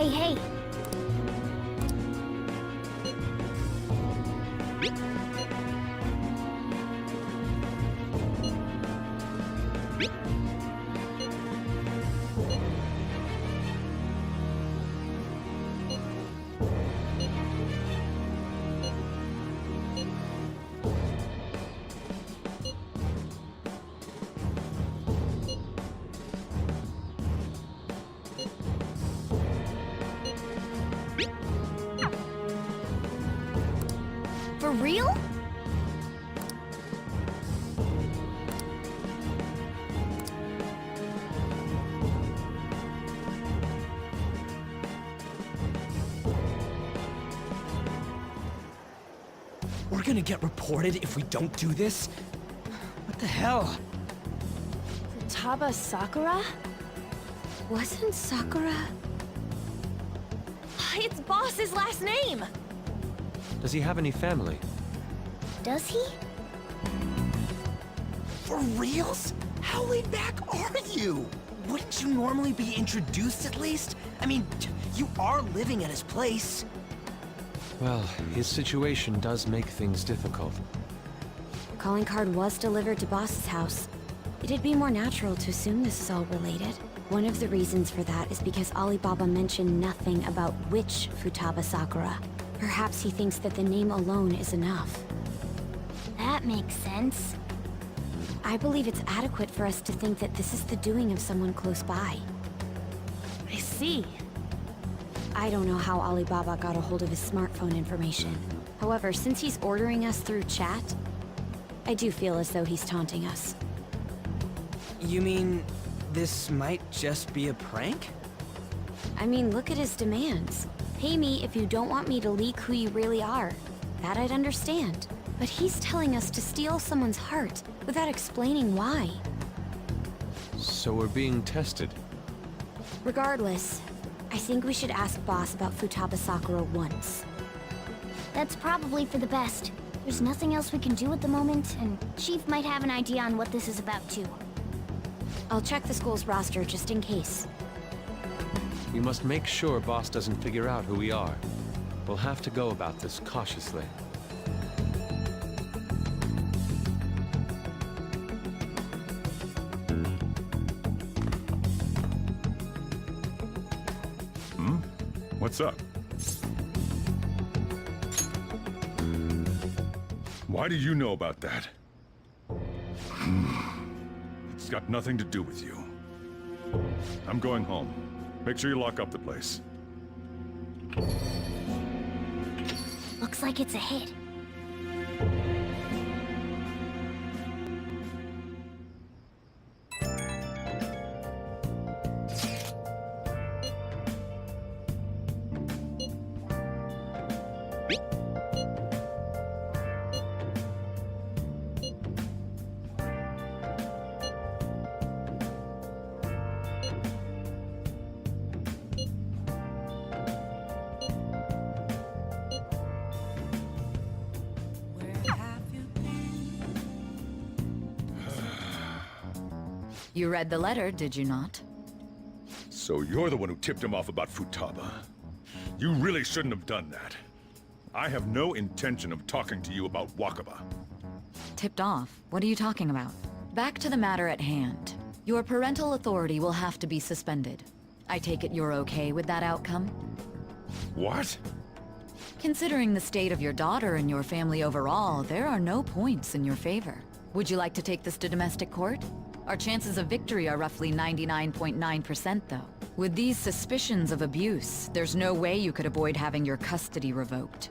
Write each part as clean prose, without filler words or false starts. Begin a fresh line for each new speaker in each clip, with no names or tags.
Hey, hey! For real?
We're gonna get reported if we don't do this? What the hell?
Futaba Sakura? Wasn't Sakura... It's Boss's last name!
Does he have any family?
Does he?
For reals? How laid back are you? Wouldn't you normally be introduced at least? I mean, you are living at his place.
Well, his situation does make things difficult.
Calling card was delivered to Boss's house. It'd be more natural to assume this is all related. One of the reasons for that is because Alibaba mentioned nothing about which Futaba Sakura. Perhaps he thinks that the name alone is enough.
That makes sense.
I believe it's adequate for us to think that this is the doing of someone close by.
I see.
I don't know how Alibaba got a hold of his smartphone information. However, since he's ordering us through chat, I do feel as though he's taunting us.
You mean, this might just be a prank?
I mean, look at his demands. Pay me if you don't want me to leak who you really are. That I'd understand. But he's telling us to steal someone's heart without explaining why.
So we're being tested.
Regardless, I think we should ask Boss about Futaba Sakura once.
That's probably for the best. There's nothing else we can do at the moment, and Chief might have an idea on what this is about too.
I'll check the school's roster just in case.
We must make sure Boss doesn't figure out who we are. We'll have to go about this cautiously.
What's up? Why do you know about that? It's got nothing to do with you. I'm going home. Make sure you lock up the place.
Looks like it's a hit.
You read the letter, did you not?
So you're the one who tipped him off about Futaba. You really shouldn't have done that. I have no intention of talking to you about Wakaba.
Tipped off? What are you talking about? Back to the matter at hand. Your parental authority will have to be suspended. I take it you're okay with that outcome?
What?
Considering the state of your daughter and your family overall, there are no points in your favor. Would you like to take this to domestic court? Our chances of victory are roughly 99.9%, though. With these suspicions of abuse, there's no way you could avoid having your custody revoked.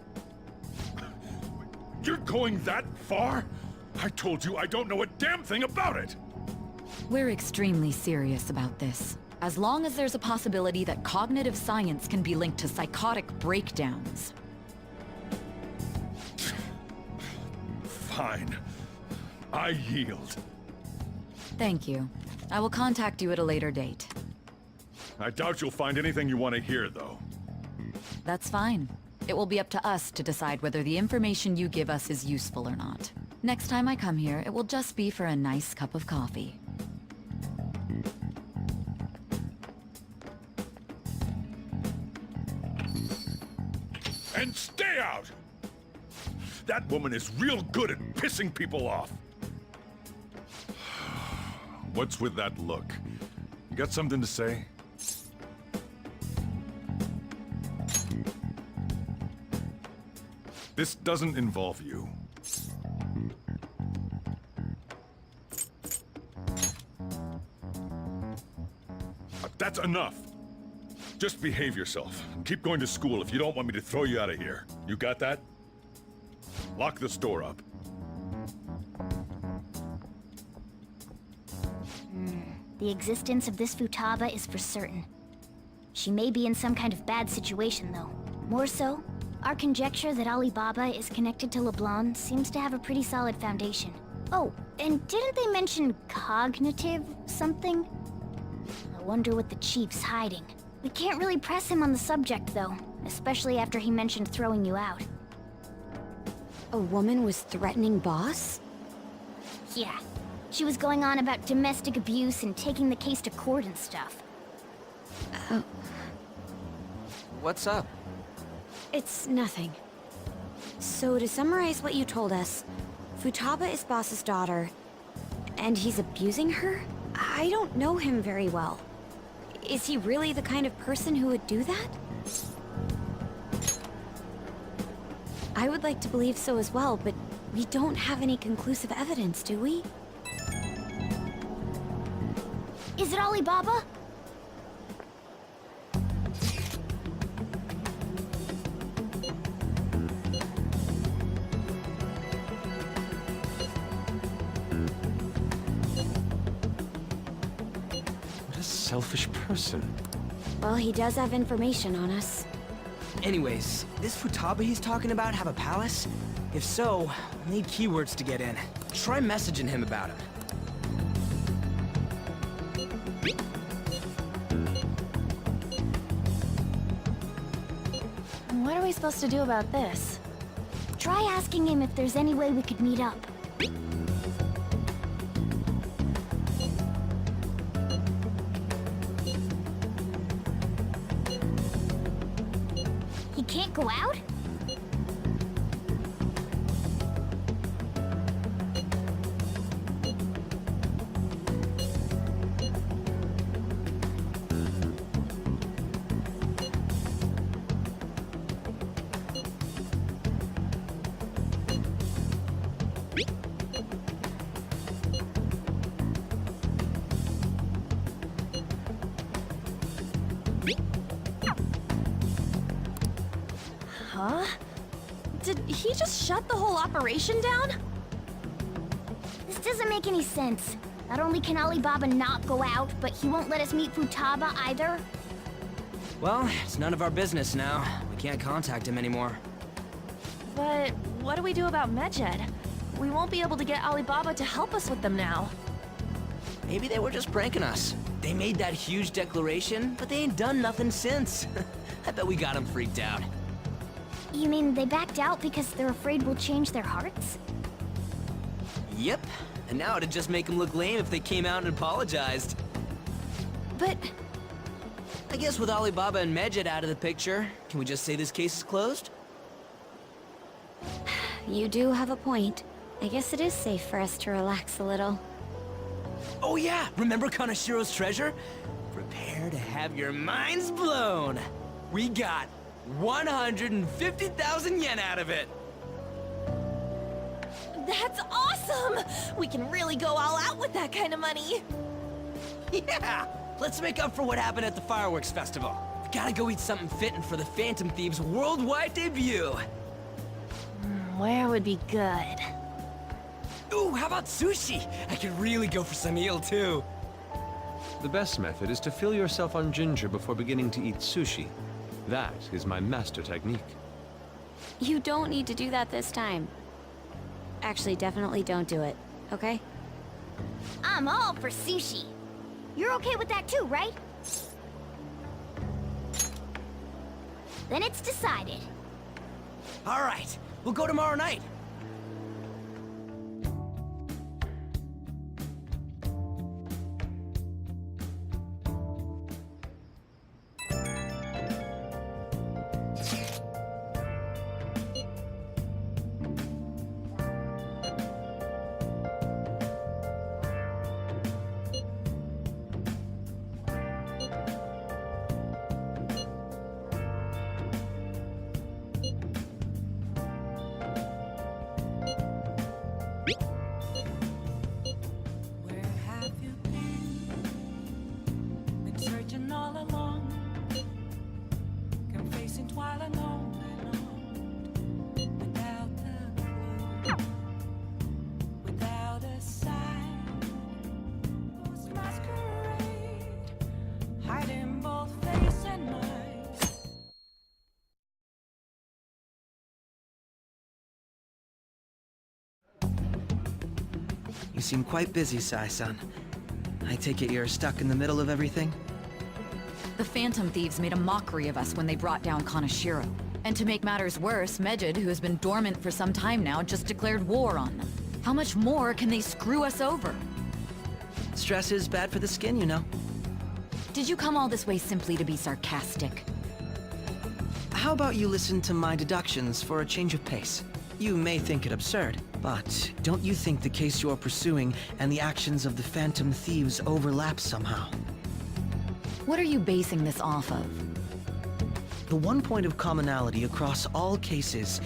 You're going that far? I told you I don't know a damn thing about it!
We're extremely serious about this. As long as there's a possibility that cognitive science can be linked to psychotic breakdowns.
Fine. I yield.
Thank you. I will contact you at a later date.
I doubt you'll find anything you want to hear, though.
That's fine. It will be up to us to decide whether the information you give us is useful or not. Next time I come here, it will just be for a nice cup of coffee.
And stay out! That woman is real good at pissing people off. What's with that look? You got something to say? This doesn't involve you. That's enough! Just behave yourself. Keep going to school if you don't want me to throw you out of here. You got that? Lock the store up.
The existence of this Futaba is for certain. She may be in some kind of bad situation, though. More so, our conjecture that Alibaba is connected to LeBlanc seems to have a pretty solid foundation. Oh, and didn't they mention cognitive something? I wonder what the chief's hiding. We can't really press him on the subject, though, especially after he mentioned throwing you out.
A woman was threatening Boss?
Yeah, she was going on about domestic abuse and taking the case to court and stuff.
What's up?
It's nothing. So to summarize what you told us, Futaba is Boss's daughter, and he's abusing her? I don't know him very well. Is he really the kind of person who would do that? I would like to believe so as well, but we don't have any conclusive evidence, do we?
Is it Alibaba?
What a selfish person.
Well, he does have information on us.
Anyways, this Futaba he's talking about have a palace? If so, we'll need keywords to get in. Try messaging him about him.
What are we supposed to do about this?
Try asking him if there's any way we could meet up. He can't go out?
Huh? Did he just shut the whole operation down?
This doesn't make any sense. Not only can Alibaba not go out, but he won't let us meet Futaba either.
Well, it's none of our business now. We can't contact him anymore.
But what do we do about Medjed? We won't be able to get Alibaba to help us with them now.
Maybe they were just pranking us. They made that huge declaration, but they ain't done nothing since. I bet we got them freaked out.
You mean they backed out because they're afraid we'll change their hearts?
Yep. And now it'd just make them look lame if they came out and apologized.
But
I guess with Alibaba and Medjed out of the picture, can we just say this case is closed?
You do have a point. I guess it is safe for us to relax a little.
Oh yeah, remember Kanashiro's treasure? Prepare to have your minds blown. We got 150,000 yen out of it.
that's awesome! We can really go all out with that kind of money.
Yeah, let's make up for what happened at the fireworks festival. We gotta go eat something fitting for the Phantom Thieves' worldwide debut.
Where would be good?
Ooh, how about sushi? I could really go for some eel too.
The best method is to fill yourself on ginger before beginning to eat sushi. That is my master technique.
You don't need to do that this time. Actually, definitely don't do it, okay?
I'm all for sushi. You're okay with that too, right? Then it's decided.
All right, we'll go tomorrow night.
all alone, confessing while alone and on, without a clue, without a sign, was masquerade, hiding both face and mind.
You seem quite busy, Sai-san. I take it you're stuck in the middle of everything?
The Phantom Thieves made a mockery of us when they brought down Kaneshiro. And to make matters worse, Medjed, who has been dormant for some time now, just declared war on them. How much more can they screw us over?
Stress is bad for the skin, you know.
Did you come all this way simply to be sarcastic?
How about you listen to my deductions for a change of pace? You may think it absurd, but don't you think the case you're pursuing and the actions of the Phantom Thieves overlap somehow?
What are you basing this off of?
The one point of commonality across all cases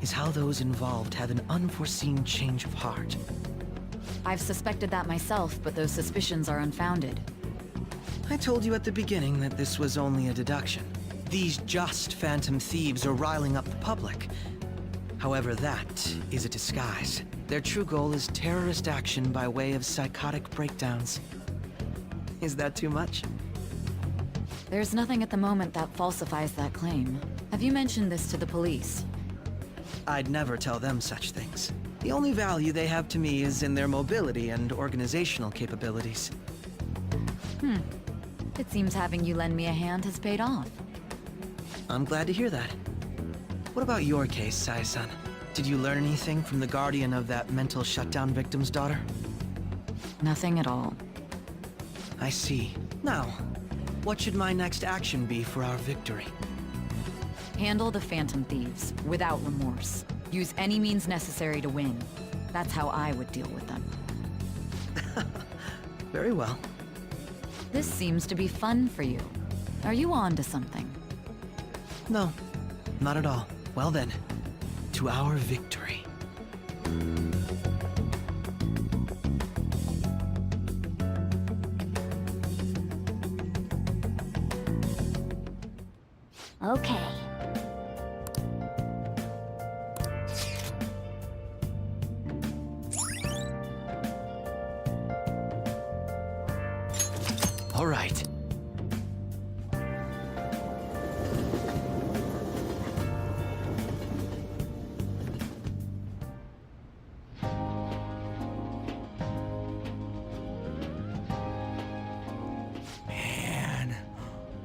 is how those involved have an unforeseen change of heart.
I've suspected that myself, but those suspicions are unfounded.
I told you at the beginning that this was only a deduction. These just Phantom Thieves are riling up the public. However, that is a disguise. Their true goal is terrorist action by way of psychotic breakdowns. Is that too much?
There's nothing at the moment that falsifies that claim. Have you mentioned this to the police?
I'd never tell them such things. The only value they have to me is in their mobility and organizational capabilities.
It seems having you lend me a hand has paid off.
I'm glad to hear that. What about your case, Sai-san? Did you learn anything from the guardian of that mental shutdown victim's daughter?
Nothing at all.
I see. Now, what should my next action be for our victory?
Handle the Phantom Thieves, without remorse. Use any means necessary to win. That's how I would deal with them.
Very well.
This seems to be fun for you. Are you on to something?
No, not at all. Well then, to our victory.
Okay.
All right.
Man,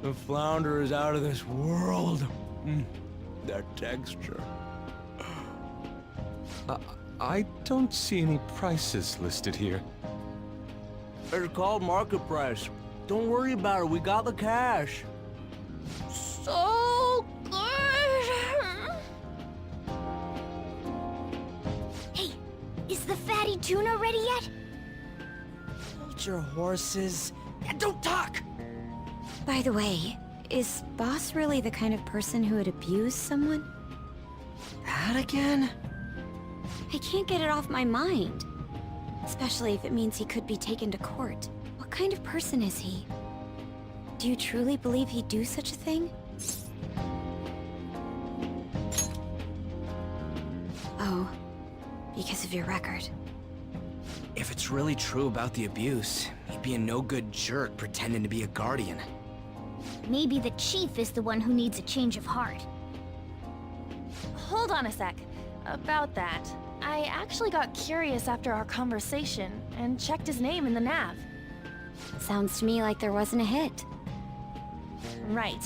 the flounder is out of this world. That texture.
I don't see any prices listed here.
It's called market price. Don't worry about it, we got the cash.
So good!
Hey, is the fatty tuna ready yet?
Hold your horses and don't talk!
By the way, is Boss really the kind of person who would abuse someone?
That again?
I can't get it off my mind. Especially if it means he could be taken to court. What kind of person is he? Do you truly believe he'd do such a thing? Oh, because of your record.
If it's really true about the abuse, he'd be a no-good jerk pretending to be a guardian.
Maybe the chief is the one who needs a change of heart.
Hold on a sec. About that, I actually got curious after our conversation and checked his name in the nav.
Sounds to me like there wasn't a hit.
Right.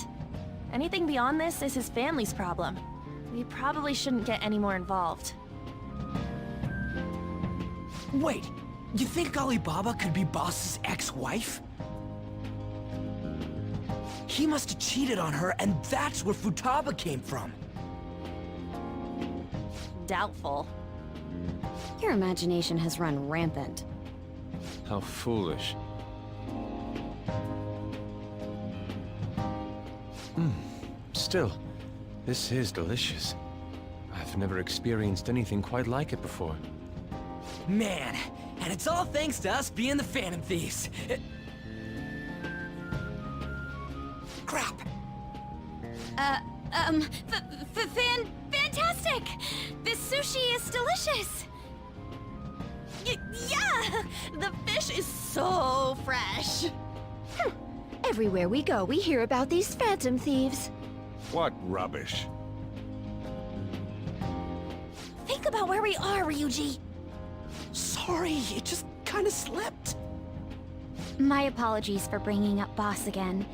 Anything beyond this is his family's problem. We probably shouldn't get any more involved.
Wait, you think Alibaba could be Boss's ex-wife? He must have cheated on her, and that's where Futaba came from.
Doubtful.
Your imagination has run rampant.
How foolish. Still, this is delicious. I've never experienced anything quite like it before.
Man, and it's all thanks to us being the Phantom Thieves.
crap!
Fantastic! This sushi is delicious!
Yeah! The fish is so fresh!
Everywhere we go, we hear about these phantom thieves.
What rubbish.
Think about where we are, Ryuji!
Sorry, it just kinda slipped.
My apologies for bringing up Boss again.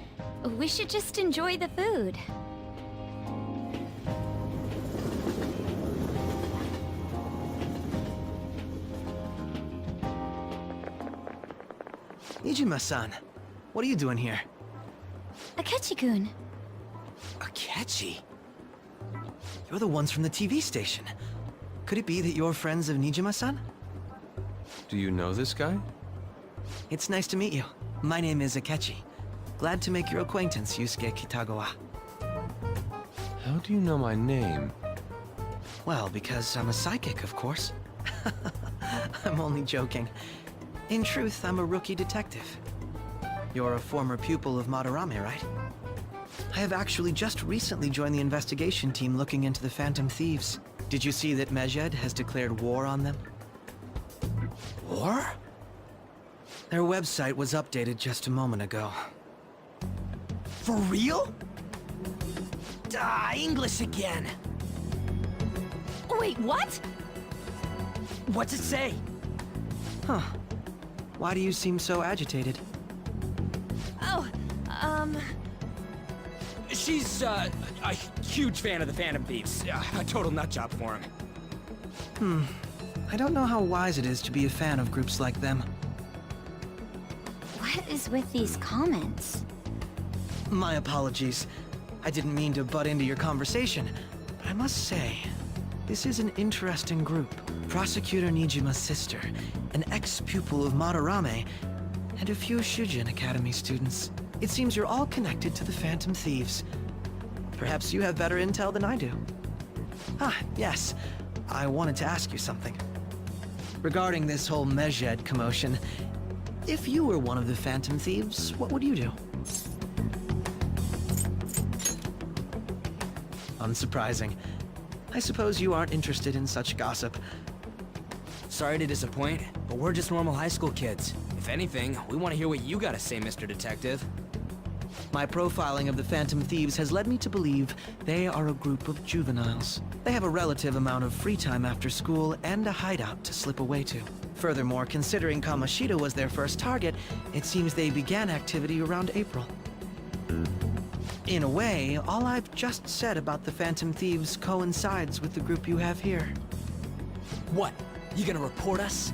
We should just enjoy the food.
Nijima-san, what are you doing here?
Akechi-kun.
Akechi? You're the ones from the TV station. Could it be that you're friends of Nijima-san?
Do you know this guy?
It's nice to meet you. My name is Akechi. Glad to make your acquaintance, Yusuke Kitagawa.
How do you know my name?
Well, because I'm a psychic, of course. I'm only joking. In truth, I'm a rookie detective. You're a former pupil of Madarame, right? I have actually just recently joined the investigation team looking into the Phantom Thieves. Did you see that Mejed has declared war on them?
War?
Their website was updated just a moment ago.
For real? English again.
Wait, what?
What's it say?
Huh. Why do you seem so agitated?
Oh,
She's, a huge fan of the Phantom Thieves. A total nutjob for him.
I don't know how wise it is to be a fan of groups like them.
What is with these comments?
My apologies. I didn't mean to butt into your conversation, but I must say, this is an interesting group. Prosecutor Nijima's sister, an ex-pupil of Madarame, and a few Shujin Academy students. It seems you're all connected to the Phantom Thieves. Perhaps you have better intel than I do. Ah, yes. I wanted to ask you something. Regarding this whole Mejed commotion, if you were one of the Phantom Thieves, what would you do? Unsurprising. I suppose you aren't interested in such gossip.
Sorry to disappoint, but we're just normal high school kids. If anything, we want to hear what you gotta say, Mr. Detective.
My profiling of the Phantom Thieves has led me to believe they are a group of juveniles. They have a relative amount of free time after school and a hideout to slip away to. Furthermore, considering Kamoshida was their first target, it seems they began activity around April. In a way, all I've just said about the Phantom Thieves coincides with the group you have here.
What? You gonna report us?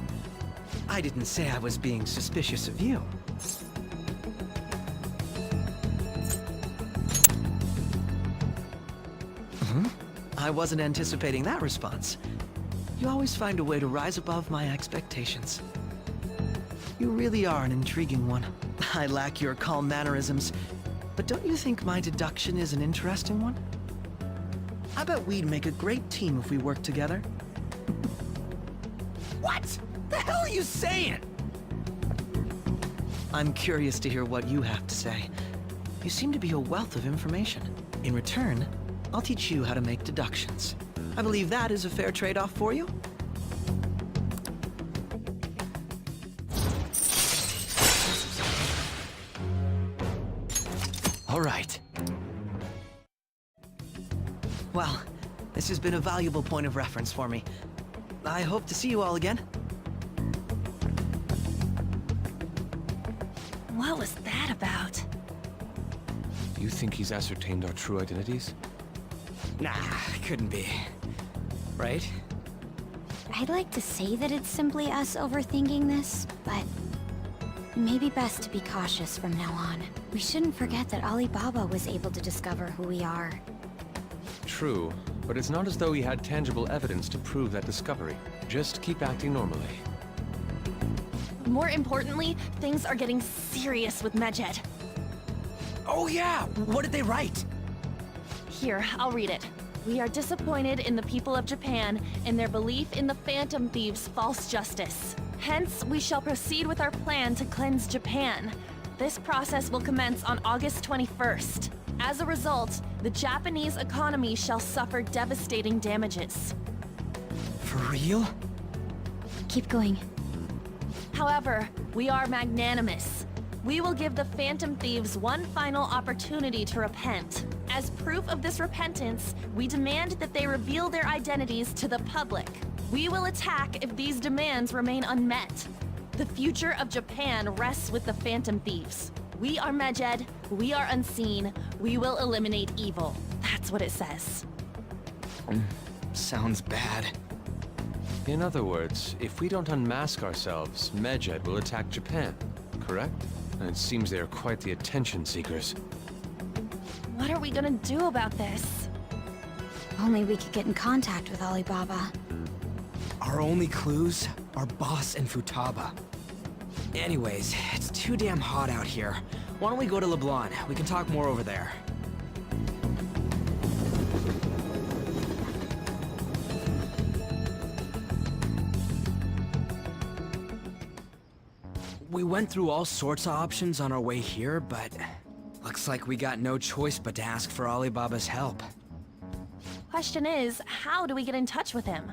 I didn't say I was being suspicious of you. I wasn't anticipating that response. You always find a way to rise above my expectations. You really are an intriguing one. I lack your calm mannerisms, but don't you think my deduction is an interesting one? I bet we'd make a great team if we worked together.
What? The hell are you saying?
I'm curious to hear what you have to say. You seem to be a wealth of information. In return, I'll teach you how to make deductions. I believe that is a fair trade-off for you. All right. Well, this has been a valuable point of reference for me. I hope to see you all again.
what was that about?
Do you think he's ascertained our true identities?
Nah, couldn't be. Right?
I'd like to say that it's simply us overthinking this, but maybe best to be cautious from now on. We shouldn't forget that Alibaba was able to discover who we are.
True, but it's not as though he had tangible evidence to prove that discovery. Just keep acting normally.
More importantly, things are getting serious with Mejed.
Oh yeah! What did they write?
Here, I'll read it. We are disappointed in the people of Japan in their belief in the Phantom Thieves' false justice. Hence, we shall proceed with our plan to cleanse Japan. This process will commence on August 21st. As a result, the Japanese economy shall suffer devastating damages.
For real?
Keep going.
However, we are magnanimous. We will give the Phantom Thieves one final opportunity to repent. As proof of this repentance, we demand that they reveal their identities to the public. We will attack if these demands remain unmet. The future of Japan rests with the Phantom Thieves. We are Medjed, we are unseen, we will eliminate evil. That's what it says.
Sounds bad.
In other words, if we don't unmask ourselves, Medjed will attack Japan, correct? And it seems they are quite the attention seekers.
What are we gonna do about this?
Only we could get in contact with Alibaba.
Our only clues are Boss and Futaba. Anyways, it's too damn hot out here. Why don't we go to Leblon? We can talk more over there. We went through all sorts of options on our way here, but looks like we got no choice but to ask for Alibaba's help.
Question is, how do we get in touch with him?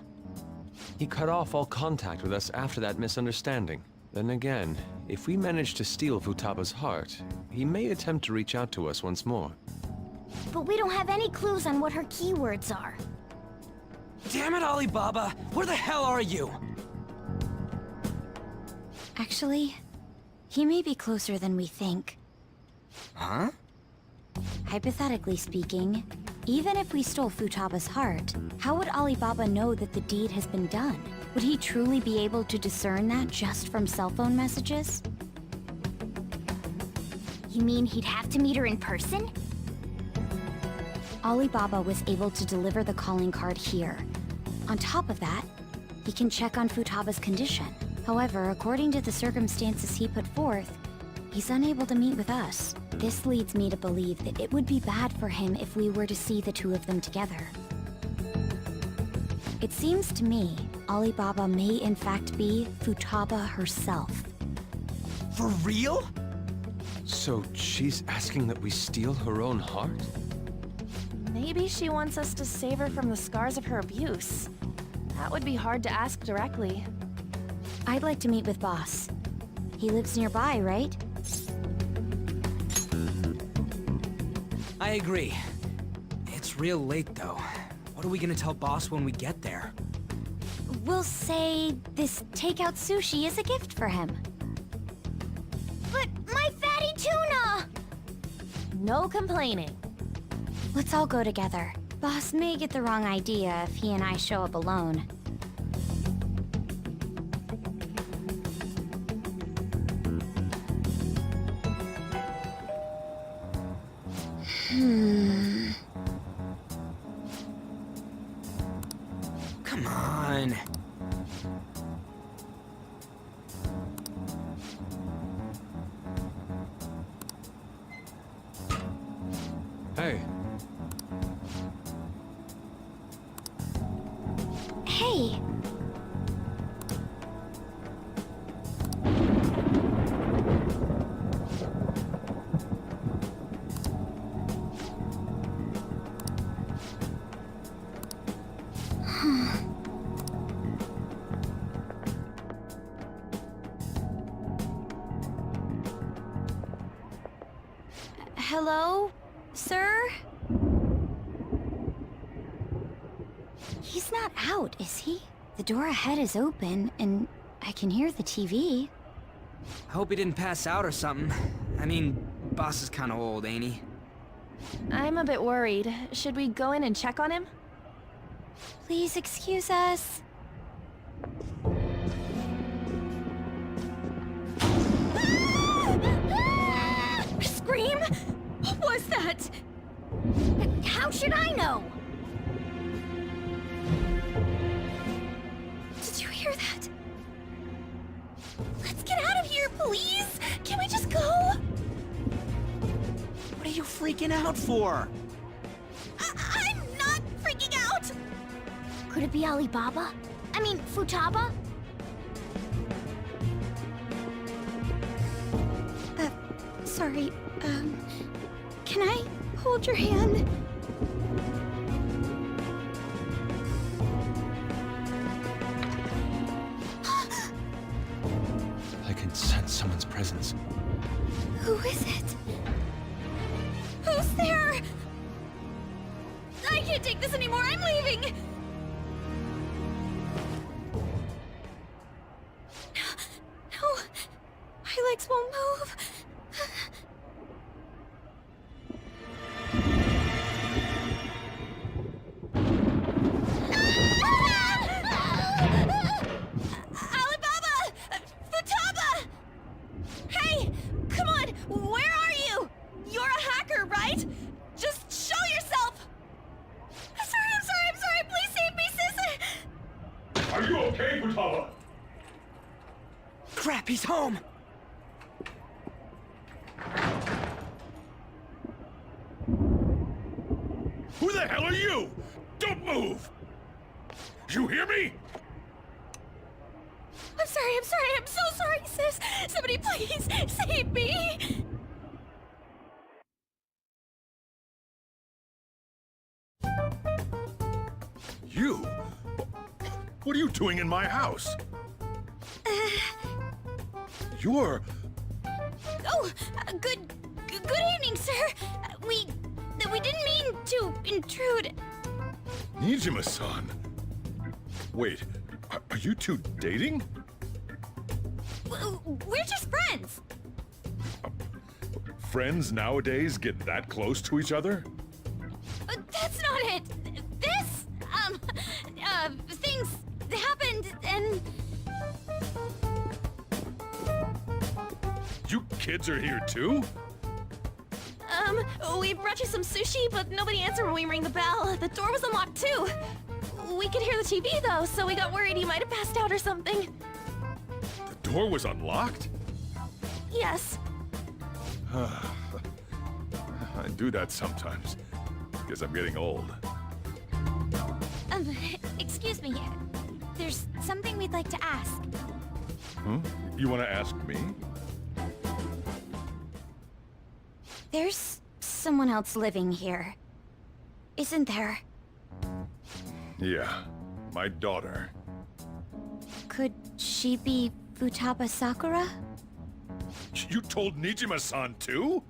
He cut off all contact with us after that misunderstanding. Then again, if we manage to steal Futaba's heart, he may attempt to reach out to us once more.
But we don't have any clues on what her keywords are.
Damn it, Alibaba! Where the hell are you?
Actually, he may be closer than we think.
Huh?
Hypothetically speaking, even if we stole Futaba's heart, how would Alibaba know that the deed has been done? Would he truly be able to discern that just from cell phone messages?
You mean he'd have to meet her in person?
Alibaba was able to deliver the calling card here. On top of that, he can check on Futaba's condition. However, according to the circumstances he put forth, he's unable to meet with us. This leads me to believe that it would be bad for him if we were to see the two of them together. It seems to me Alibaba may in fact be Futaba herself.
For real?
So she's asking that we steal her own heart?
Maybe she wants us to save her from the scars of her abuse. That would be hard to ask directly.
I'd like to meet with Boss. He lives nearby, right?
I agree. It's real late, though. What are we gonna tell Boss when we get there?
We'll say this takeout sushi is a gift for him.
But my fatty tuna!
No complaining.
Let's all go together. Boss may get the wrong idea if he and I show up alone.
Come on.
Hey,
Hey! Hello, sir? He's not out, is he? The door ahead is open, and I can hear the TV.
I hope he didn't pass out or something. I mean, Boss is kinda old, ain't he?
I'm a bit worried. Should we go in and check on him?
Please excuse us.
Scream? What was that? How should I know?
Did you hear that?
Let's get out of here, please! Can we just go?
What are you freaking out for?
I'm not freaking out! Could it be Alibaba? I mean, Futaba?
sorry. Can I hold your hand?
I can sense someone's presence.
Who is it? Who's there? I can't take this anymore. I'm leaving. No, my legs won't move.
Alibaba! Futaba! Hey, come on! Where are you? You're a hacker, right? Just show yourself! I'm sorry! Please save me, sis!
Are you okay, Futaba?
Crap, he's home!
Who the hell are you? Don't move! You hear me?
I'm sorry, I'm so sorry, sis! Somebody please save me!
You? What are you doing in my house? You're...
Oh, good evening, sir. We didn't mean to intrude.
Nijima-san. Wait, are you two dating?
We're just friends.
Friends nowadays get that close to each other?
That's not it. This, things happened and...
You kids are here too?
We brought you some sushi, but nobody answered when we rang the bell. The door was unlocked too. We could hear the TV though, so we got worried you might have passed out or something.
The door was unlocked?
Yes.
I do that sometimes. Guess I'm getting old.
Excuse me. There's something we'd like to ask.
You want to ask me?
There's someone else living here, isn't there?
Yeah, my daughter.
Could she be Futaba Sakura?
You told Nijima-san too?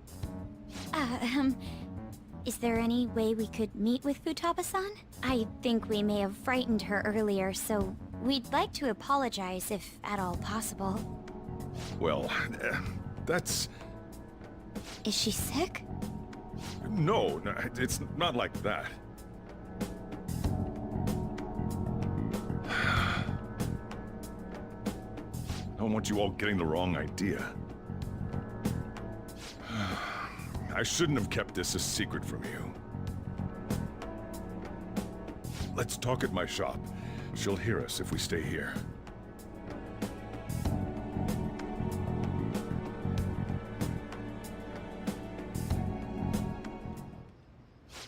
Is there any way we could meet with Futaba-san? I think we may have frightened her earlier, so we'd like to apologize if at all possible.
Well, that's...
Is she sick?
No, it's not like that. I don't want you all getting the wrong idea. I shouldn't have kept this a secret from you. Let's talk at my shop. She'll hear us if we stay here.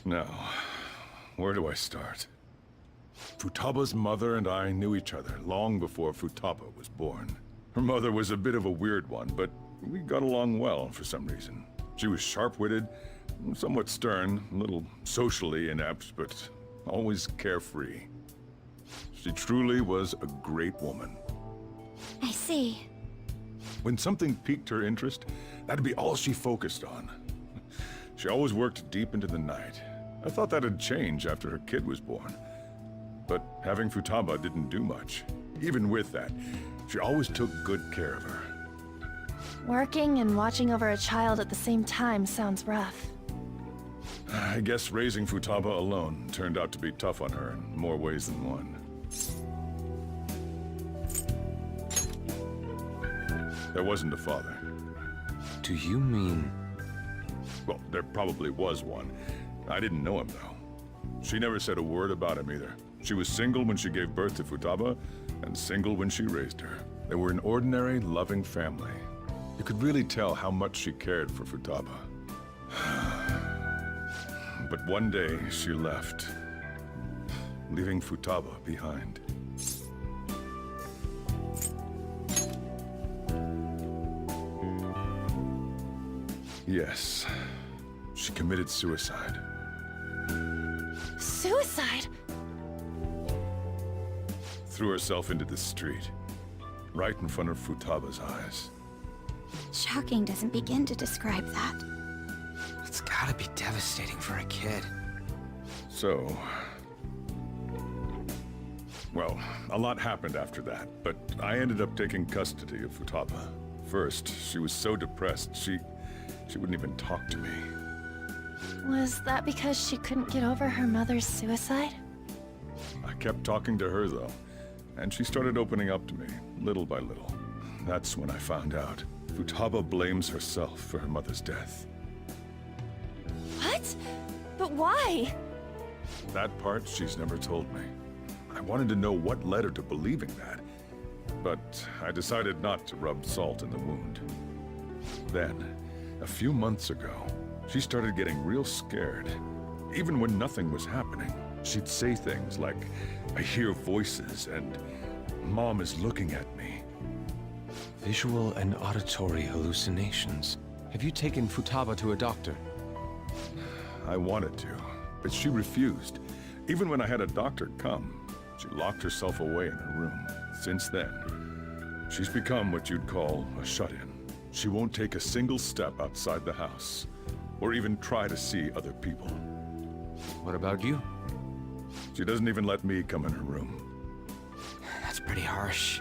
Now, where do I start? Futaba's mother and I knew each other long before Futaba was born. Her mother was a bit of a weird one, but we got along well for some reason. She was sharp-witted, somewhat stern, a little socially inept, but always carefree. She truly was a great woman.
I see.
When something piqued her interest, that'd be all she focused on. She always worked deep into the night. I thought that'd change after her kid was born. But having Futaba didn't do much. Even with that, she always took good care of her.
Working and watching over a child at the same time sounds rough.
I guess raising Futaba alone turned out to be tough on her in more ways than one. There wasn't a father.
Do you mean...
Well, there probably was one. I didn't know him, though. She never said a word about him either. She was single when she gave birth to Futaba, and single when she raised her. They were an ordinary, loving family. You could really tell how much she cared for Futaba. But one day, she left, leaving Futaba behind. Yes. She committed suicide.
Suicide?
Threw herself into the street. Right in front of Futaba's eyes.
Shocking doesn't begin to describe that.
It's gotta be devastating for a kid.
So... Well, a lot happened after that, but I ended up taking custody of Futaba. First, she was so depressed, she wouldn't even talk to me.
Was that because she couldn't get over her mother's suicide?
I kept talking to her, though, and she started opening up to me, little by little. That's when I found out. Futaba blames herself for her mother's death.
What? But why?
That part she's never told me. I wanted to know what led her to believing that, but I decided not to rub salt in the wound. Then, a few months ago, she started getting real scared. Even when nothing was happening, she'd say things like, "I hear voices," and "Mom is looking at me."
Visual and auditory hallucinations. Have you taken Futaba to a doctor?
I wanted to, but she refused. Even when I had a doctor come, she locked herself away in her room. Since then, she's become what you'd call a shut-in. She won't take a single step outside the house, or even try to see other people.
What about you?
She doesn't even let me come in her room.
That's pretty harsh.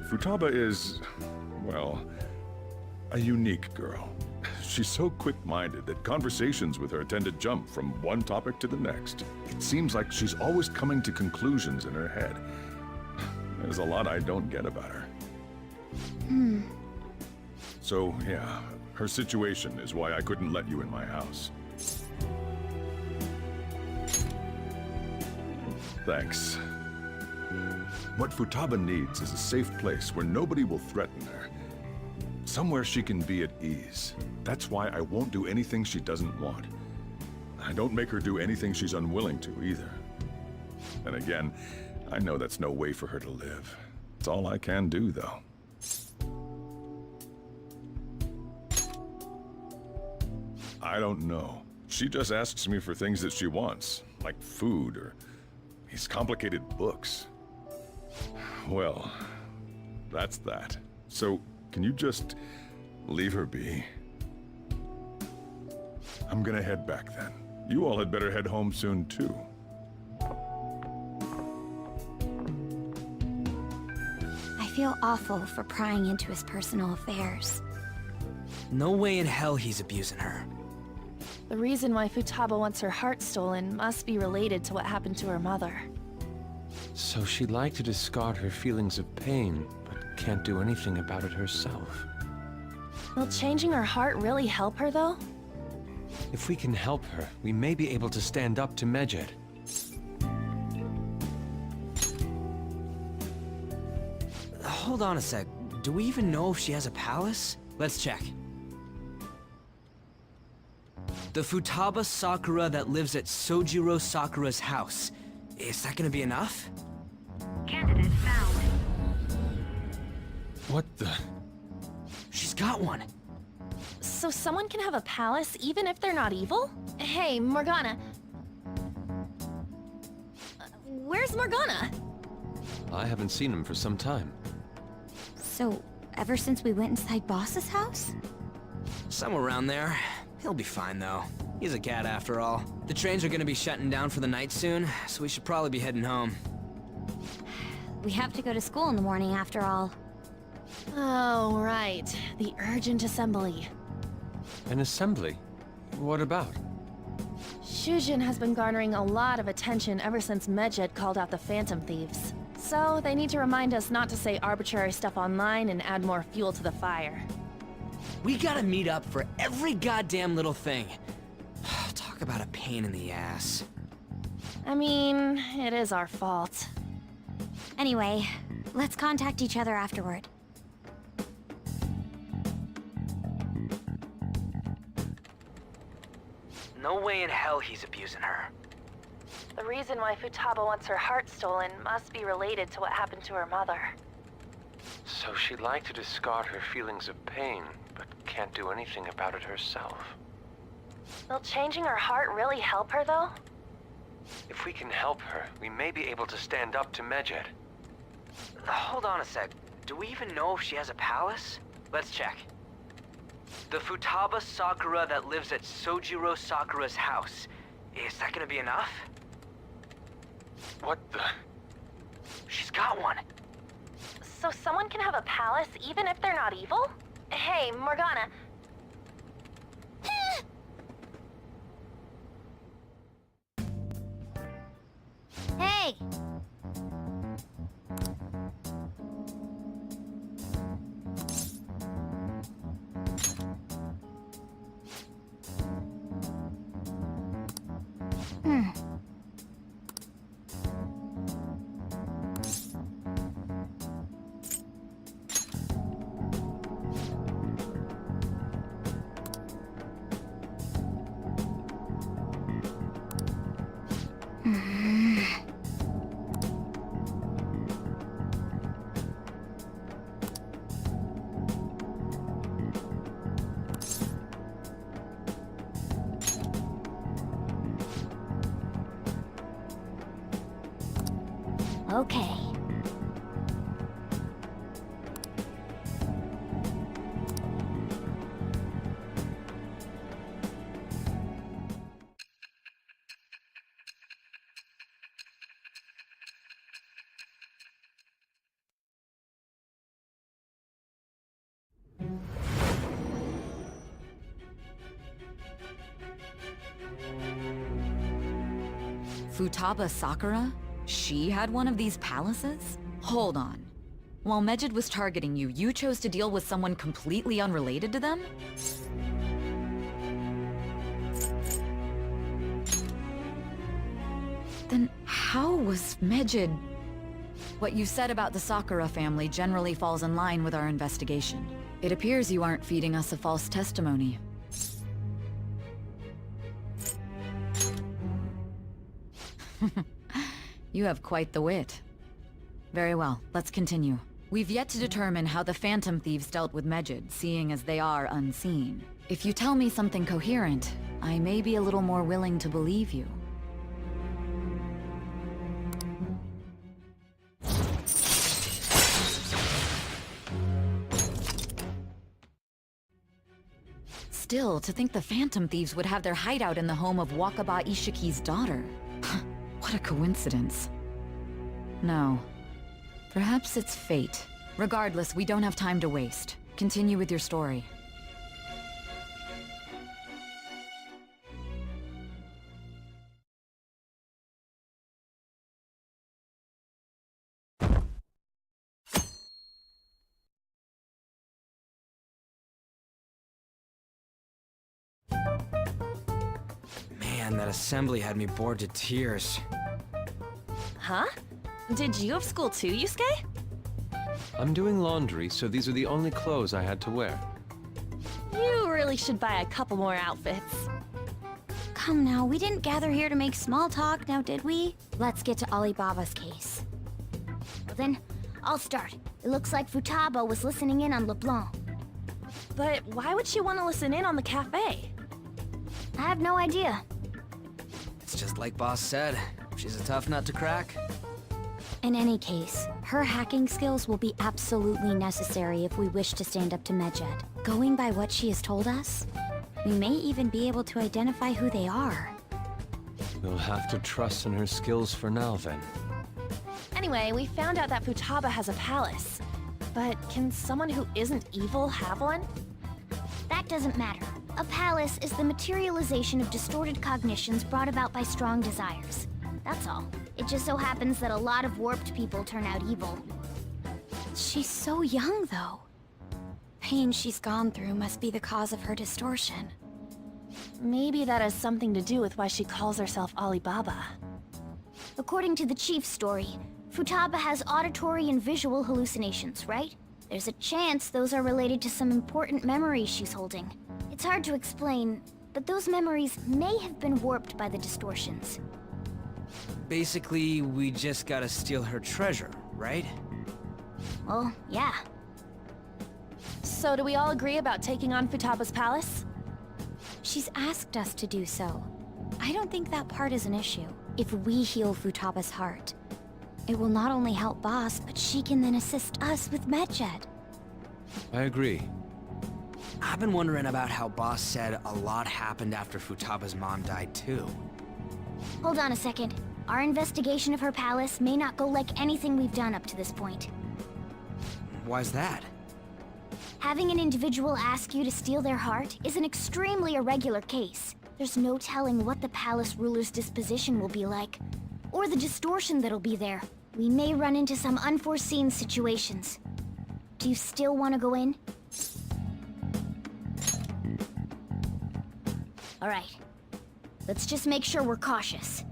Futaba is, well, a unique girl. She's so quick-minded that conversations with her tend to jump from one topic to the next. It seems like she's always coming to conclusions in her head. There's a lot I don't get about her. So, yeah, her situation is why I couldn't let you in my house. Thanks. What Futaba needs is a safe place where nobody will threaten her. Somewhere she can be at ease. That's why I won't do anything she doesn't want. I don't make her do anything she's unwilling to, either. And again, I know that's no way for her to live. It's all I can do, though. I don't know. She just asks me for things that she wants, like food or these complicated books. Well, that's that. So, can you just leave her be? I'm gonna head back then. You all had better head home soon, too.
I feel awful for prying into his personal affairs.
No way in hell he's abusing her.
The reason why Futaba wants her heart stolen must be related to what happened to her mother.
So she'd like to discard her feelings of pain, but can't do anything about it herself.
Will changing her heart really help her, though?
If we can help her, we may be able to stand up to Medjed.
Hold on a sec. Do we even know if she has a palace? Let's check. The Futaba Sakura that lives at Sojiro Sakura's house. Is that gonna be enough?
Candidate found.
What the?
She's got one.
So someone can have a palace even if they're not evil? Hey, Morgana. Where's Morgana?
I haven't seen him for some time.
So, ever since we went inside Boss's house?
Somewhere around there. He'll be fine, though. He's a cat, after all. The trains are gonna be shutting down for the night soon, so we should probably be heading home.
We have to go to school in the morning after all.
Oh, right. The urgent assembly.
An assembly? What about?
Shujin has been garnering a lot of attention ever since Medjed called out the Phantom Thieves. So they need to remind us not to say arbitrary stuff online and add more fuel to the fire.
We gotta meet up for every goddamn little thing. Talk about a pain in the ass.
I mean, it is our fault.
Anyway, let's contact each other afterward.
No way in hell he's abusing her.
The reason why Futaba wants her heart stolen must be related to what happened to her mother.
So she'd like to discard her feelings of pain, but can't do anything about it herself.
Will changing her heart really help her, though?
If we can help her, we may be able to stand up to Medjed.
Hold on a sec. Do we even know if she has a palace? Let's check. The Futaba Sakura that lives at Sojiro Sakura's house. Is that gonna be enough?
What the?
She's got one.
So someone can have a palace even if they're not evil? Hey, Morgana.
Hey! Okay.
Futaba Sakura? She had one of these palaces? Hold on. While Medjed was targeting you, you chose to deal with someone completely unrelated to them? Then how was Medjed... What you said about the Sakura family generally falls in line with our investigation. It appears you aren't feeding us a false testimony. You have quite the wit. Very well, let's continue. We've yet to determine how the Phantom Thieves dealt with Medjed, seeing as they are unseen. If you tell me something coherent, I may be a little more willing to believe you. Still, to think the Phantom Thieves would have their hideout in the home of Wakaba Ishiki's daughter. What a coincidence. No. Perhaps it's fate. Regardless, we don't have time to waste. Continue with your story.
Man, that assembly had me bored to tears.
Huh? Did you have school too, Yusuke?
I'm doing laundry, so these are the only clothes I had to wear.
You really should buy a couple more outfits.
Come now, we didn't gather here to make small talk, now did we? Let's get to Alibaba's case.
Well then, I'll start. It looks like Futaba was listening in on LeBlanc.
But why would she want to listen in on the cafe?
I have no idea.
It's just like Boss said. She's a tough nut to crack.
In any case, her hacking skills will be absolutely necessary if we wish to stand up to Medjed. Going by what she has told us, we may even be able to identify who they are.
We'll have to trust in her skills for now, then.
Anyway, we found out that Futaba has a palace. But can someone who isn't evil have one?
That doesn't matter. A palace is the materialization of distorted cognitions brought about by strong desires. That's all. It just so happens that a lot of warped people turn out evil.
She's so young, though. Pain she's gone through must be the cause of her distortion.
Maybe that has something to do with why she calls herself Alibaba.
According to the chief's story, Futaba has auditory and visual hallucinations, right? There's a chance those are related to some important memories she's holding. It's hard to explain, but those memories may have been warped by the distortions.
Basically, we just gotta steal her treasure, right?
Well, yeah.
So do we all agree about taking on Futaba's palace?
She's asked us to do so. I don't think that part is an issue. If we heal Futaba's heart, it will not only help Boss, but she can then assist us with Medjed.
I agree.
I've been wondering about how Boss said a lot happened after Futaba's mom died too.
Hold on a second. Our investigation of her palace may not go like anything we've done up to this point.
Why's that?
Having an individual ask you to steal their heart is an extremely irregular case. There's no telling what the palace ruler's disposition will be like, or the distortion that'll be there. We may run into some unforeseen situations. Do you still want to go in? Alright. Let's just make sure we're cautious.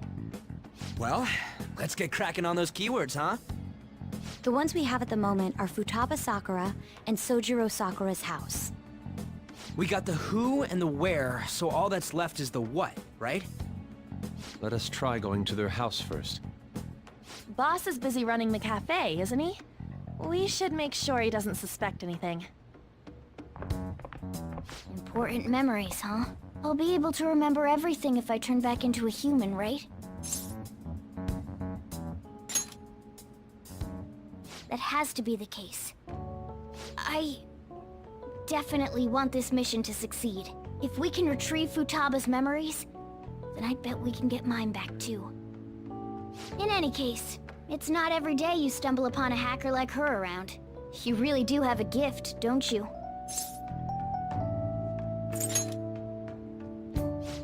Well, let's get cracking on those keywords, huh?
The ones we have at the moment are Futaba Sakura and Sojiro Sakura's house.
We got the who and the where, so all that's left is the what, right?
Let us try going to their house first.
Boss is busy running the cafe, isn't he? We should make sure he doesn't suspect anything.
Important memories, huh? I'll be able to remember everything if I turn back into a human, right? That has to be the case. I definitely want this mission to succeed. If we can retrieve Futaba's memories, then I bet we can get mine back too. In any case, it's not every day you stumble upon a hacker like her around. You really do have a gift, don't you?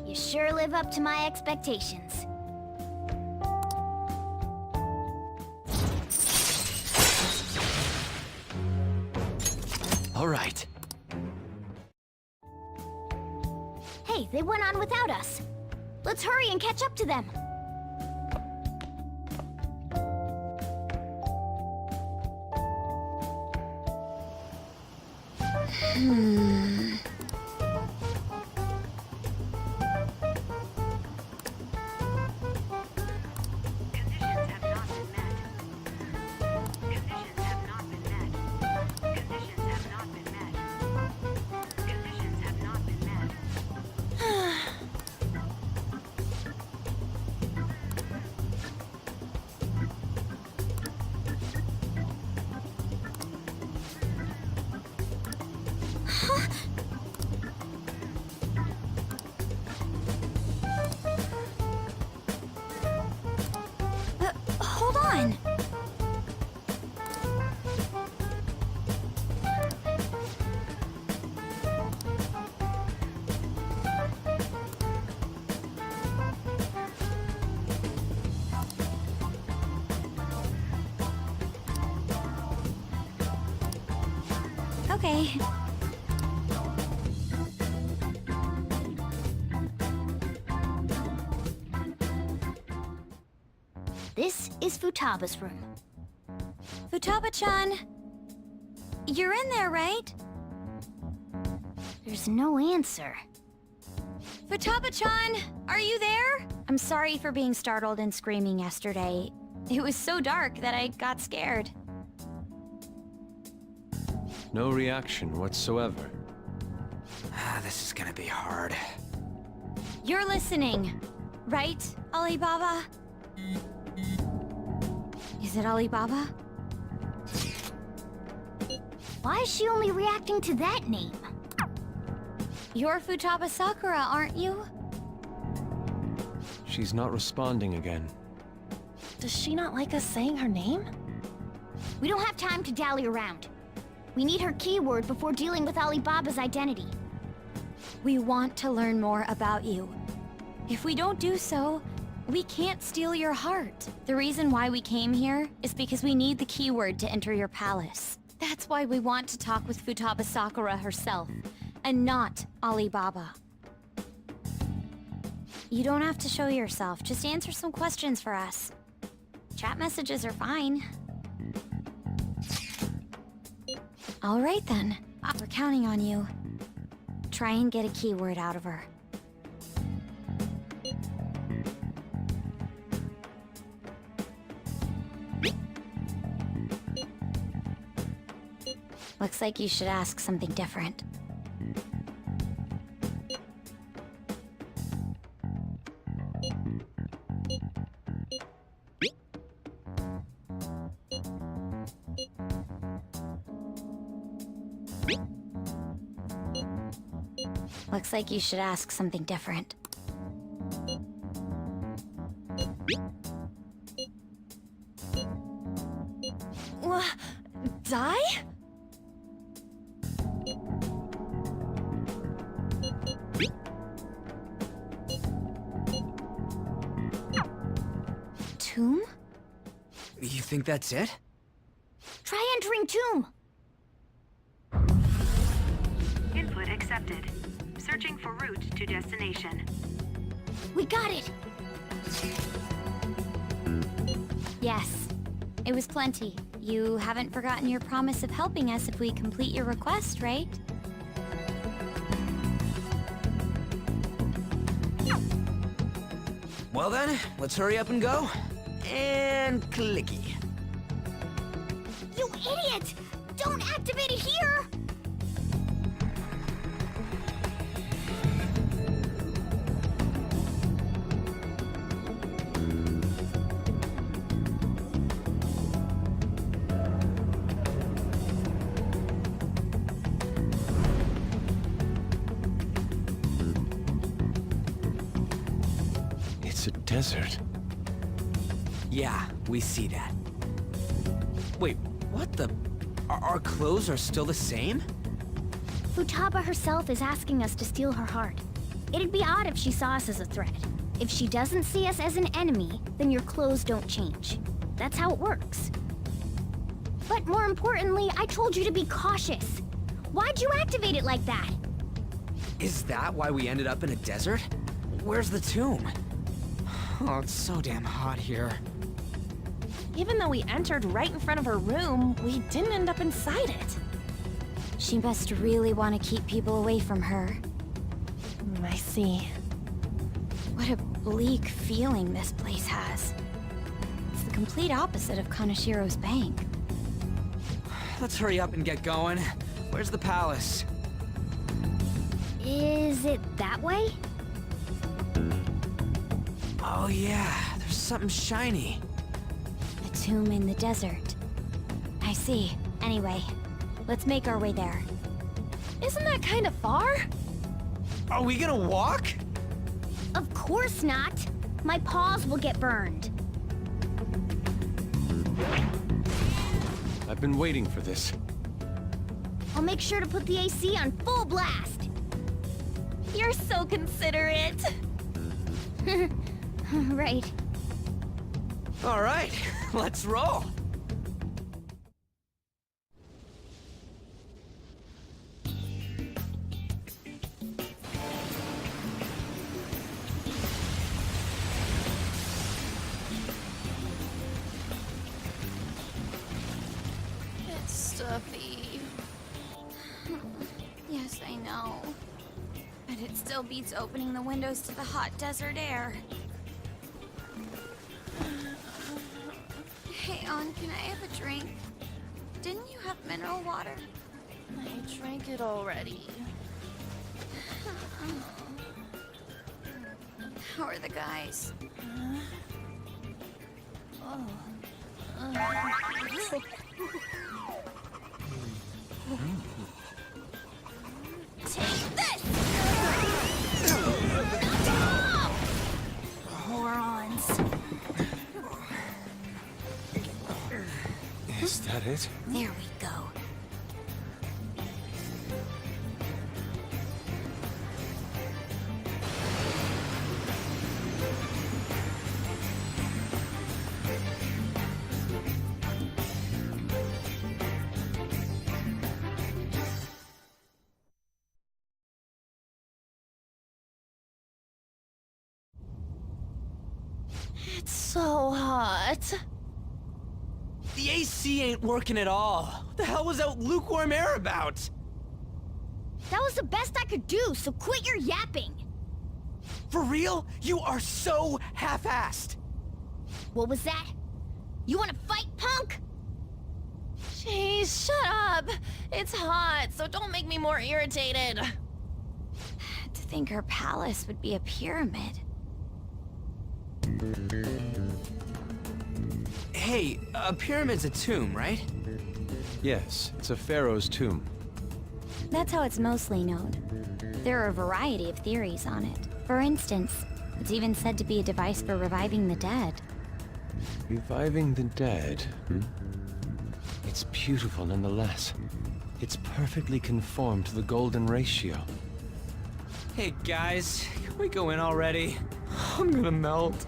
You sure live up to my expectations.
All right.
Hey, they went on without us. Let's hurry and catch up to them. Hold on.
Okay.
This is Futaba's room.
Futaba-chan, you're in there, right?
There's no answer.
Futaba-chan, are you there? I'm sorry for being startled and screaming yesterday. It was so dark that I got scared.
No reaction whatsoever.
This is gonna be hard.
You're listening, right, Alibaba? Is it Alibaba?
Why is she only reacting to that name?
You're Futaba Sakura, aren't you?
She's not responding again.
Does she not like us saying her name?
We don't have time to dally around. We need her keyword before dealing with Alibaba's identity.
We want to learn more about you. If we don't do so, we can't steal your heart. The reason why we came here is because we need the keyword to enter your palace. That's why we want to talk with Futaba Sakura herself, and not Alibaba. You don't have to show yourself, just answer some questions for us. Chat messages are fine. All right then, we're counting on you. Try and get a keyword out of her. Looks like you should ask something different. Looks like you should ask something different.
Die?
Tomb?
You think that's it?
Try entering tomb!
Input accepted. Searching for route to destination.
We got it!
Yes. It was plenty. You haven't forgotten your promise of helping us if we complete your request, right?
Well then, let's hurry up and go. And clicky.
You idiot! Don't activate it here!
It's a desert.
Yeah, we see that. Wait, what the? Our clothes are still the same?
Futaba herself is asking us to steal her heart. It'd be odd if she saw us as a threat. If she doesn't see us as an enemy, then your clothes don't change. That's how it works. But more importantly, I told you to be cautious. Why'd you activate it like that?
Is that why we ended up in a desert? Where's the tomb? Oh, it's so damn hot here.
Even though we entered right in front of her room, we didn't end up inside it.
She must really want to keep people away from her.
I see.
What a bleak feeling this place has. It's the complete opposite of Kanashiro's bank.
Let's hurry up and get going. Where's the palace?
Is it that way?
Oh yeah, there's something shiny.
The tomb in the desert. I see. Anyway, let's make our way there.
Isn't that kind of far?
Are we gonna walk?
Of course not. My paws will get burned.
I've been waiting for this.
I'll make sure to put the AC on full blast.
You're so considerate.
Right.
All right, let's roll.
It's stuffy. Yes, I know. But it still beats opening the windows to the hot desert air. Hey, On, can I have a drink? Didn't you have mineral water?
I drank it already.
How are the guys?
Take this! Morons.
Is that it?
There we go.
It's so hot.
The AC ain't working at all. What the hell was that lukewarm air about?
That was the best I could do, so quit your yapping.
For real? You are so half-assed.
What was that? You wanna fight, punk?
She Jeez, shut up! It's hot, so don't make me more irritated.
To think her palace would be a pyramid.
Hey, a pyramid's a tomb, right?
Yes, it's a pharaoh's tomb.
That's how it's mostly known. There are a variety of theories on it. For instance, it's even said to be a device for reviving the dead.
Reviving the dead, It's beautiful nonetheless. It's perfectly conformed to the golden ratio.
Hey guys, can we go in already? I'm gonna melt.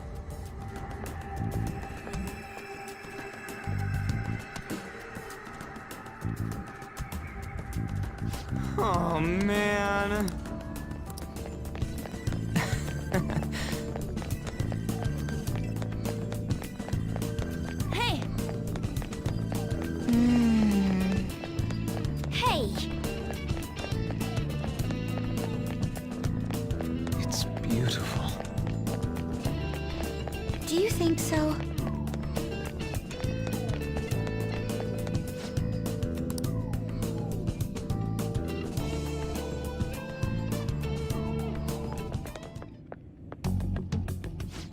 Oh man.
Hey!
Hey!
It's beautiful.
Do you think so?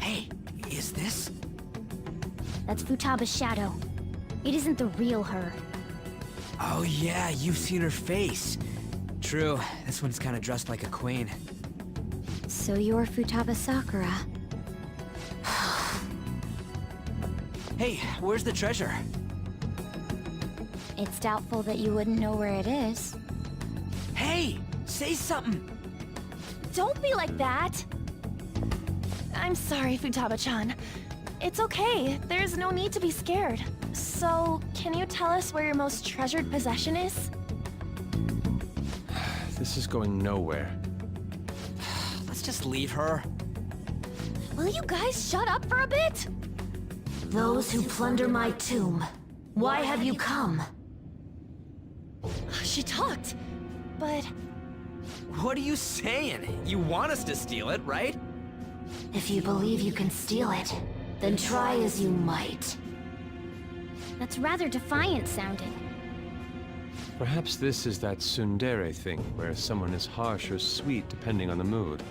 Hey, is this?
That's Futaba's shadow. It isn't the real her.
Oh yeah, you've seen her face. True, this one's kinda dressed like a queen.
So you're Futaba Sakura.
Hey, where's the treasure?
It's doubtful that you wouldn't know where it is.
Hey, say something.
Don't be like that! I'm sorry, Futaba-chan. It's okay. There's no need to be scared. So, can you tell us where your most treasured possession is?
This is going nowhere.
Let's just leave her.
Will you guys shut up for a bit?
Those who plunder my tomb, why have you come?
She talked, but
What are you saying? You want us to steal it, right?
If you believe you can steal it, then try as you might. That's rather defiant sounding.
Perhaps this is that tsundere thing, where someone is harsh or sweet depending on the mood.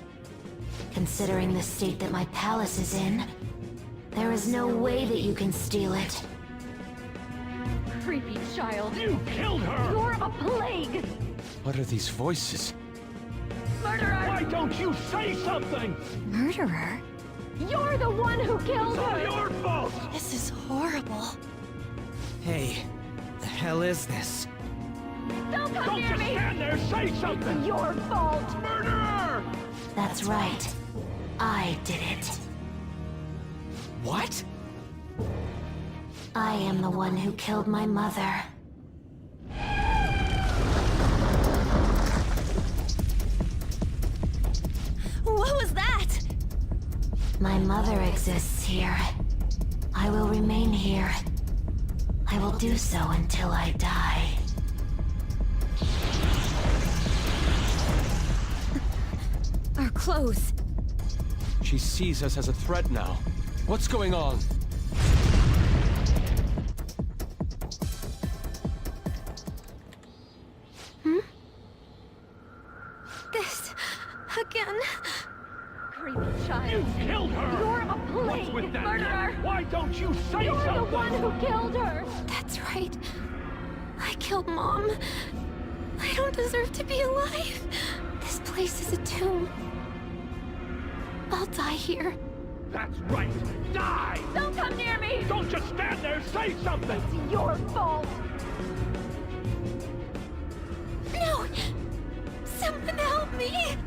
Considering the state that my palace is in, there is no way that you can steal it.
Creepy child.
You killed her!
You're a plague!
What are these voices?
Murderer!
Why don't you say something?
Murderer?
You're the one who killed
It's all
her!
your fault!
this is horrible.
Hey, the hell is this?
Don't come
Don't
near
just
me!
stand there, say something!
It's your fault!
Murderer!
That's right. I did it.
What?
I am the one who killed my mother.
What was that?
My mother exists here. I will remain here. I will do so until I die.
Our clothes.
She sees us as a threat now. What's going on?
This... again.
Creepy child.
You killed her!
You're a plague!
What's with that?
Murderer!
Why don't you say
You're
something?
the one who killed her!
That's right. I killed Mom. I don't deserve to be alive. This place is a tomb. I'll die here.
That's right! Die!
Don't come near me!
Don't just stand there, say something!
It's your fault!
No! Someone help me!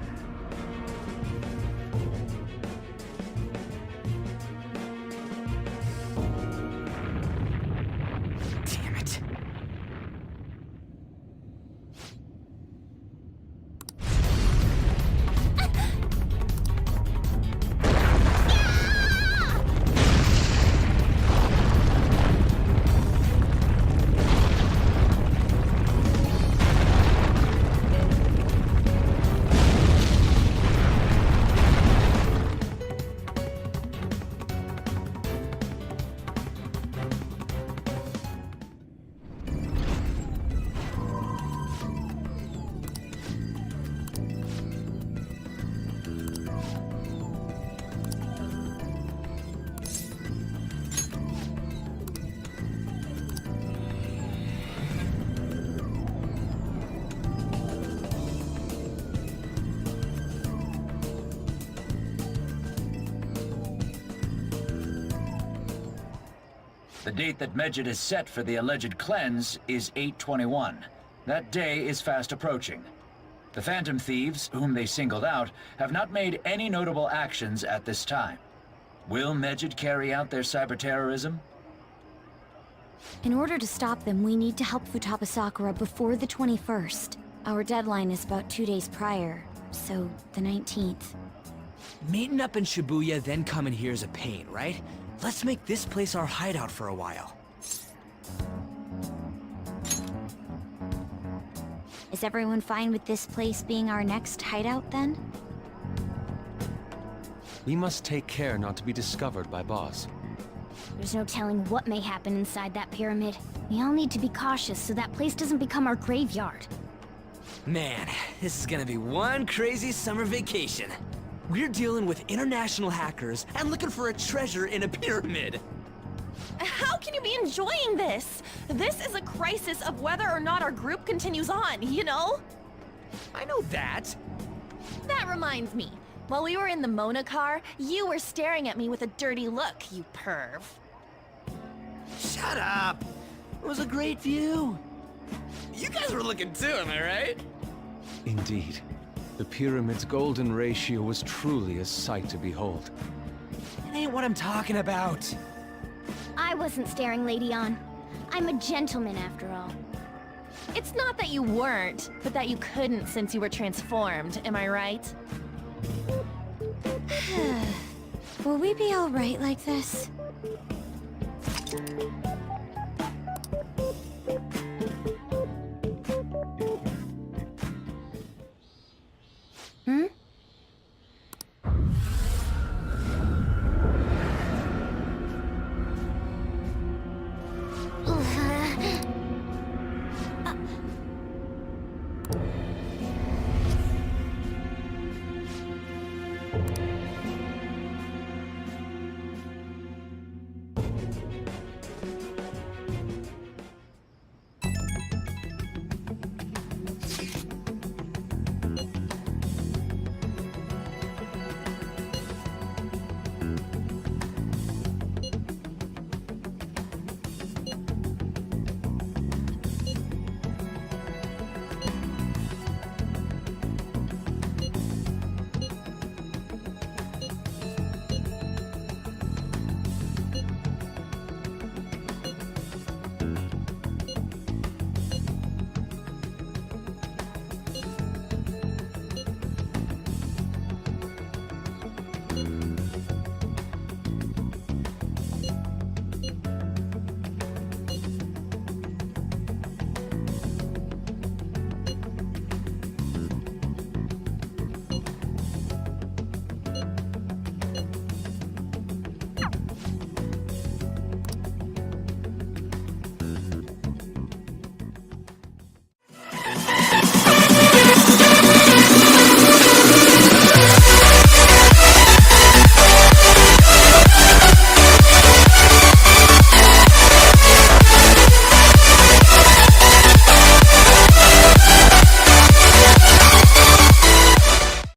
Damn it.
The date that Medjed has set for the alleged cleanse is 8/21. That day is fast approaching. The Phantom Thieves, whom they singled out, have not made any notable actions at this time. Will Medjed carry out their cyber-terrorism?
In order to stop them, we need to help Futaba Sakura before the 21st. Our deadline is about 2 days prior, so the 19th.
Meeting up in Shibuya, then coming here is a pain, right? Let's make this place our hideout for a while.
Is everyone fine with this place being our next hideout, then?
We must take care not to be discovered by Boss.
There's no telling what may happen inside that pyramid. We all need to be cautious so that place doesn't become our graveyard.
Man, this is gonna be one crazy summer vacation. We're dealing with international hackers and looking for a treasure in a pyramid.
How can you be enjoying this? This is a crisis of whether or not our group continues on, you know?
I know that.
That reminds me. While we were in the Mona car, you were staring at me with a dirty look, you perv.
Shut up! It was a great view. You guys were looking too, am I right?
Indeed. The pyramid's golden ratio was truly a sight to behold.
It ain't what I'm talking about.
I wasn't staring, Lady On. I'm a gentleman after all.
It's not that you weren't, but that you couldn't since you were transformed, am I right?
Will we be alright like this?
Hmm?